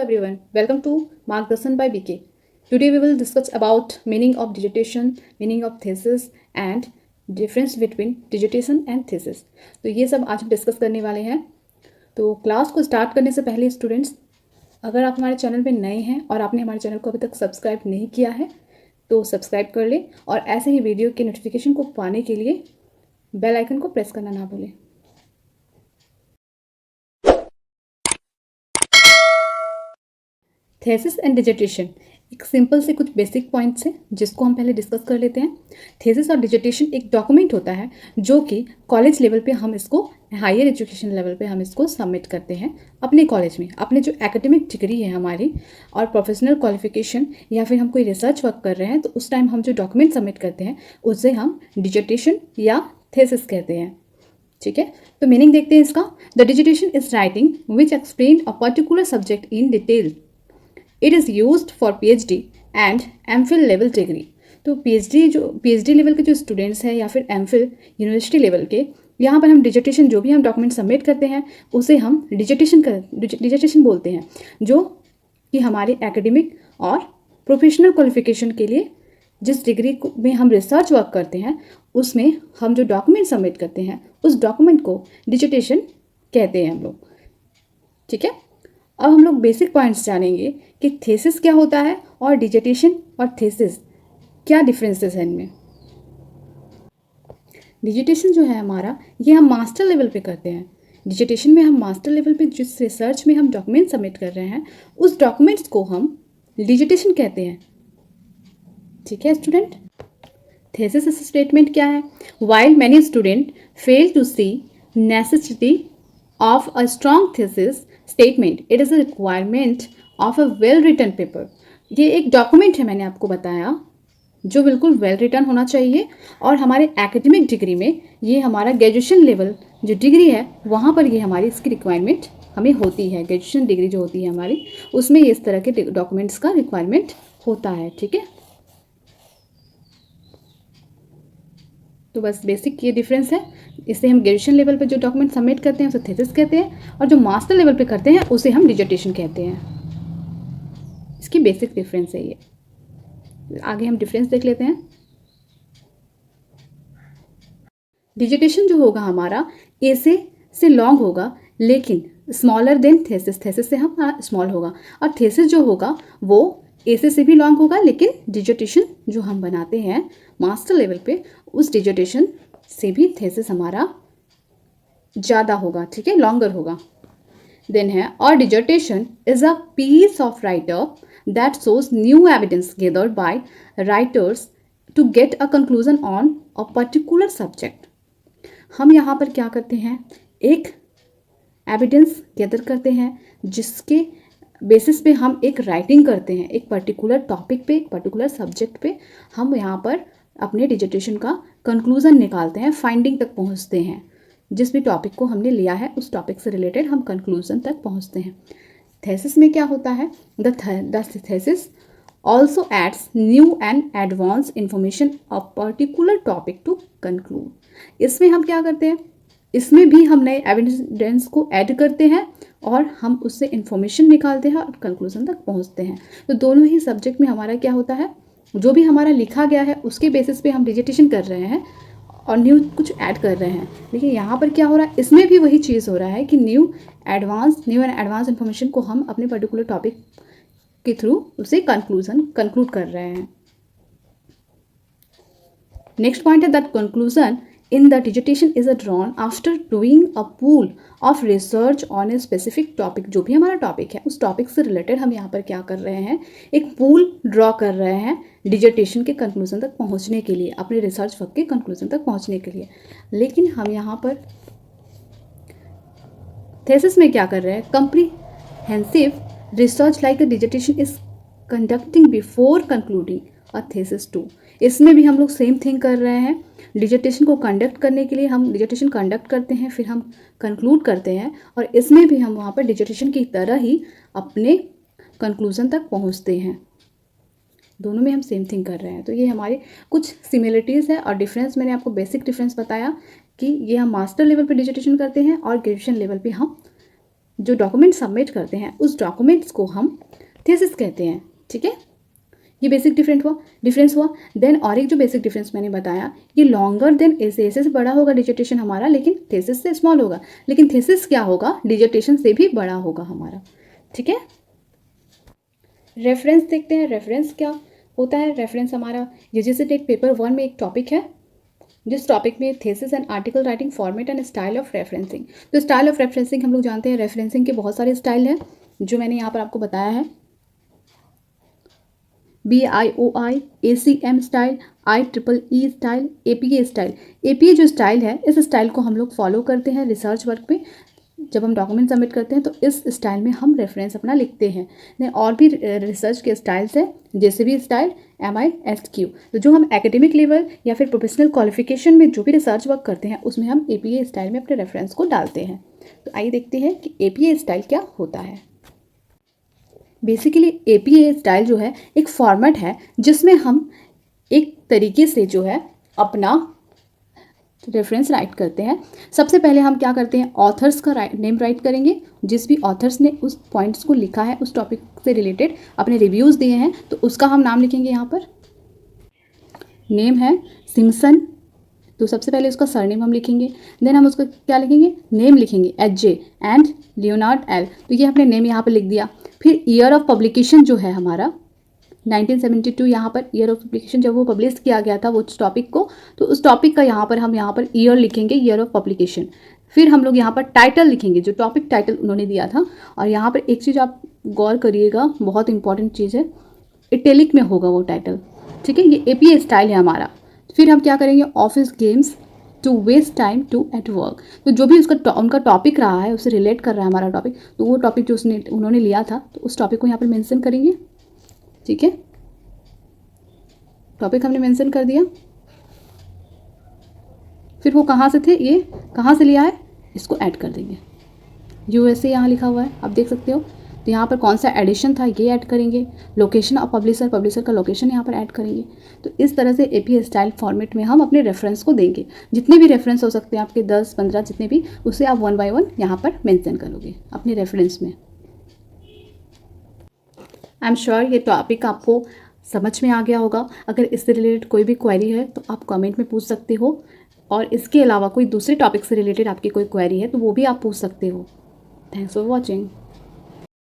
everyone, welcome to Margdarshan by BK. Today we will discuss about meaning of dissertation, meaning of thesis and difference between dissertation and thesis. तो ये सब आज हम discuss करने वाले हैं. तो क्लास को स्टार्ट करने से पहले स्टूडेंट्स, अगर आप हमारे चैनल पे नए हैं और आपने हमारे चैनल को अभी तक सब्सक्राइब नहीं किया है तो सब्सक्राइब कर लें और ऐसे ही वीडियो के नोटिफिकेशन को पाने के लिए बेल आइकन को प्रेस करना ना भूलें. थेसिस एंड डिजर्टेशन एक सिंपल से कुछ बेसिक पॉइंट्स हैं जिसको हम पहले डिस्कस कर लेते हैं. थेसिस और डिजर्टेशन एक डॉक्यूमेंट होता है जो कि कॉलेज लेवल पे हम इसको, हायर एजुकेशन लेवल पे हम इसको सबमिट करते हैं अपने कॉलेज में. अपने जो एकेडमिक डिग्री है हमारी और प्रोफेशनल क्वालिफिकेशन या फिर हम कोई रिसर्च वर्क कर रहे हैं तो उस टाइम हम जो डॉक्यूमेंट सबमिट करते हैं उसे हम डिजर्टेशन या थेसिस कहते हैं. ठीक है, तो मीनिंग देखते हैं इसका. The dissertation is writing which explain a particular subject in detail. It is used for PhD and MPhil level degree. तो PhD लेवल के जो स्टूडेंट्स हैं या फिर MPhil यूनिवर्सिटी लेवल के, यहाँ पर हम डिजर्टेशन जो भी हम डॉक्यूमेंट सबमिट करते हैं उसे हम डिजर्टेशन बोलते हैं, जो कि हमारे एकेडमिक और प्रोफेशनल क्वालिफिकेशन के लिए जिस डिग्री में हम रिसर्च वर्क करते हैं उसमें हम जो डॉक्यूमेंट सबमिट करते हैं उस डॉक्यूमेंट को डिजर्टेशन कहते हैं हम लोग. ठीक है, अब हम लोग बेसिक पॉइंट्स जानेंगे कि थेसिस क्या होता है और डिजर्टेशन और थेसिस क्या डिफरेंसेस हैं इनमें. डिजर्टेशन जो है हमारा, ये हम मास्टर लेवल पे करते हैं. डिजर्टेशन में हम मास्टर लेवल पे जिस रिसर्च में हम डॉक्यूमेंट सबमिट कर रहे हैं उस डॉक्यूमेंट्स को हम डिजर्टेशन कहते हैं. ठीक है स्टूडेंट, थेसिस स्टेटमेंट क्या है? While many student fail to see necessity of a strong thesis statement, it is a requirement of a well written paper. ये एक डॉक्यूमेंट है, मैंने आपको बताया, जो बिल्कुल वेल रिटन होना चाहिए. और हमारे एकेडमिक डिग्री में ये हमारा ग्रेजुएशन लेवल जो डिग्री है वहाँ पर ये हमारी इसकी रिक्वायरमेंट हमें होती है. ग्रेजुएशन डिग्री जो होती है हमारी उसमें इस तरह के डॉक्यूमेंट्स का रिक्वायरमेंट होता है. ठीक है, तो बस बेसिक ये डिफरेंस है. इससे हम ग्रेजुएशन लेवल पे जो डॉक्यूमेंट सबमिट करते हैं उसे थेसिस कहते हैं और जो मास्टर लेवल पे करते हैं उसे हम डिजर्टेशन कहते हैं. इसकी बेसिक डिफरेंस है ये. आगे हम डिफरेंस देख लेते हैं. डिजर्टेशन जो होगा हमारा एसे से लॉन्ग होगा लेकिन स्मॉलर देन थेसिस. थेसिस से हम स्मॉल होगा. और थेसिस जो होगा वो एसे से भी लॉन्ग होगा लेकिन डिजर्टेशन जो हम बनाते हैं मास्टर लेवल पे उस डिजर्टेशन से भी थेसिस हमारा ज़्यादा होगा. ठीक है, लॉन्गर होगा. देन है, और dissertation is a piece of writer that shows new evidence gathered by writers to get a conclusion on a particular subject. हम यहाँ पर क्या करते हैं, एक एविडेंस गैदर करते हैं जिसके बेसिस पे हम एक राइटिंग करते हैं एक पर्टिकुलर टॉपिक पे, एक पर्टिकुलर सब्जेक्ट पे. हम यहाँ पर अपने डिजर्टेशन का कंक्लूज़न निकालते हैं, फाइंडिंग तक पहुँचते हैं. जिस भी टॉपिक को हमने लिया है उस टॉपिक से रिलेटेड हम कंक्लूज़न तक पहुँचते हैं. थेसिस में क्या होता है, the thesis also adds new and advance information of particular topic to conclude. इसमें हम क्या करते हैं, इसमें भी हम नए एविडेंस को ऐड करते हैं और हम उससे इंफॉर्मेशन निकालते हैं और कंक्लूजन तक पहुंचते हैं. तो दोनों ही सब्जेक्ट में हमारा क्या होता है, जो भी हमारा लिखा गया है उसके बेसिस पे हम डिजर्टेशन कर रहे हैं और न्यू कुछ ऐड कर रहे हैं. लेकिन यहाँ पर क्या हो रहा है, इसमें भी वही चीज़ हो रहा है कि न्यू एंड एडवांस इंफॉर्मेशन को हम अपने पर्टिकुलर टॉपिक के थ्रू उसे कंक्लूड कर रहे हैं. नेक्स्ट पॉइंट है that conclusion in the dissertation is drawn after doing a pool of research on a specific topic. जो भी हमारा टॉपिक है उस टॉपिक से रिलेटेड हम यहाँ पर क्या कर रहे हैं, एक पूल ड्रॉ कर रहे हैं डिजर्टेशन के कंक्लूजन तक पहुँचने के लिए, अपने रिसर्च वर्क के कंक्लूजन तक पहुँचने के लिए. लेकिन हम यहाँ पर थेसिस में क्या कर रहे हैं, comprehensive research like a dissertation is conducting before concluding a thesis too. इसमें भी हम लोग सेम थिंग कर रहे हैं. डिजर्टेशन को कंडक्ट करने के लिए हम डिजर्टेशन कंडक्ट करते हैं, फिर हम कंक्लूड करते हैं और इसमें भी हम वहाँ पर डिजर्टेशन की तरह ही अपने कंक्लूजन तक पहुँचते हैं. दोनों में हम सेम थिंग कर रहे हैं. तो ये हमारी कुछ सिमिलरिटीज़ है और डिफरेंस मैंने आपको बेसिक डिफरेंस बताया कि ये हम मास्टर लेवल पे डिजर्टेशन करते हैं और ग्रेजुएशन लेवल पे हम जो डॉक्यूमेंट सबमिट करते हैं उस डॉक्यूमेंट्स को हम थीसिस कहते हैं। ठीक है, ये बेसिक डिफरेंस हुआ। देन और एक जो बेसिक डिफरेंस मैंने बताया, ये लॉन्गर देन एसे से बड़ा होगा डिजर्टेशन हमारा, लेकिन थीसिस से स्मॉल होगा। लेकिन थीसिस क्या होगा, डिजर्टेशन से भी बड़ा होगा हमारा। ठीक है, रेफरेंस देखते हैं। रेफरेंस क्या होता है, रेफरेंस हमारा यूजीसी टेट पेपर 1 में एक टॉपिक है, जिस टॉपिक में thesis and article writing format and style of referencing. तो स्टाइल ऑफ रेफरेंसिंग हम लोग जानते हैं, रेफरेंसिंग के बहुत सारे स्टाइल हैं जो मैंने यहाँ पर आपको बताया है। BIOI, ACM style, IEEE style, APA style. APA जो स्टाइल है, इस स्टाइल को हम लोग फॉलो करते हैं रिसर्च वर्क में। जब हम डॉक्यूमेंट सबमिट करते हैं तो इस स्टाइल में हम रेफरेंस अपना लिखते हैं। नहीं, और भी रिसर्च के स्टाइल्स हैं, जैसे भी स्टाइल MISQ। तो जो हम एकेडमिक लेवल या फिर प्रोफेशनल क्वालिफिकेशन में जो भी रिसर्च वर्क करते हैं उसमें हम APA स्टाइल में अपने रेफरेंस को डालते हैं। तो आइए देखते हैं कि APA स्टाइल क्या होता है। बेसिकली APA स्टाइल जो है एक फॉर्मेट है जिसमें हम एक तरीके से जो है अपना रेफरेंस राइट करते हैं। सबसे पहले हम क्या करते हैं, ऑथर्स का नेम राइट करेंगे। जिस भी ऑथर्स ने उस पॉइंट्स को लिखा है, उस टॉपिक से रिलेटेड अपने रिव्यूज़ दिए हैं, तो उसका हम नाम लिखेंगे। यहाँ पर नेम है सिम्सन, तो सबसे पहले उसका सरनेम हम लिखेंगे। देन हम उसका क्या लिखेंगे, नेम लिखेंगे HJ एंड लियोनार्ड L। तो ये हमने नेम यहाँ पर लिख दिया। फिर ईयर ऑफ पब्लिकेशन जो है हमारा 1972, यहाँ पर ईयर ऑफ पब्लिकेशन जब वो पब्लिश किया गया था वो टॉपिक को, तो उस टॉपिक का यहाँ पर ईयर लिखेंगे, ईयर ऑफ पब्लिकेशन। फिर हम लोग यहाँ पर टाइटल लिखेंगे, जो टॉपिक टाइटल उन्होंने दिया था। और यहाँ पर एक चीज़ आप गौर करिएगा, बहुत इंपॉर्टेंट चीज़ है, इटैलिक में होगा वो टाइटल। ठीक है, ये APA स्टाइल है हमारा। फिर हम क्या करेंगे, office games to waste time to at work. तो जो भी उनका टॉपिक रहा है, उससे रिलेट कर रहा है हमारा टॉपिक, तो वो टॉपिक जो उन्होंने लिया था, तो उस टॉपिक को यहाँ पर मेंशन करेंगे। ठीक है, टॉपिक हमने मेंशन कर दिया। फिर वो कहाँ से थे, ये कहाँ से लिया है, इसको ऐड कर देंगे। USA यहाँ लिखा हुआ है, आप देख सकते हो। तो यहाँ पर कौन सा एडिशन था ये ऐड करेंगे। लोकेशन ऑफ पब्लिशर का लोकेशन यहाँ पर ऐड करेंगे। तो इस तरह से APA स्टाइल फॉर्मेट में हम अपने रेफरेंस को देंगे। जितने भी रेफरेंस हो सकते हैं आपके 10-15 जितने भी, उसे आप 1 बाय 1 यहाँ पर मेंशन करोगे अपने रेफरेंस में। आई एम श्योर ये टॉपिक आपको समझ में आ गया होगा। अगर इससे रिलेटेड कोई भी क्वेरी है तो आप कमेंट में पूछ सकते हो, और इसके अलावा कोई दूसरे टॉपिक से रिलेटेड आपकी कोई क्वेरी है तो वो भी आप पूछ सकते हो। Thanks for watching.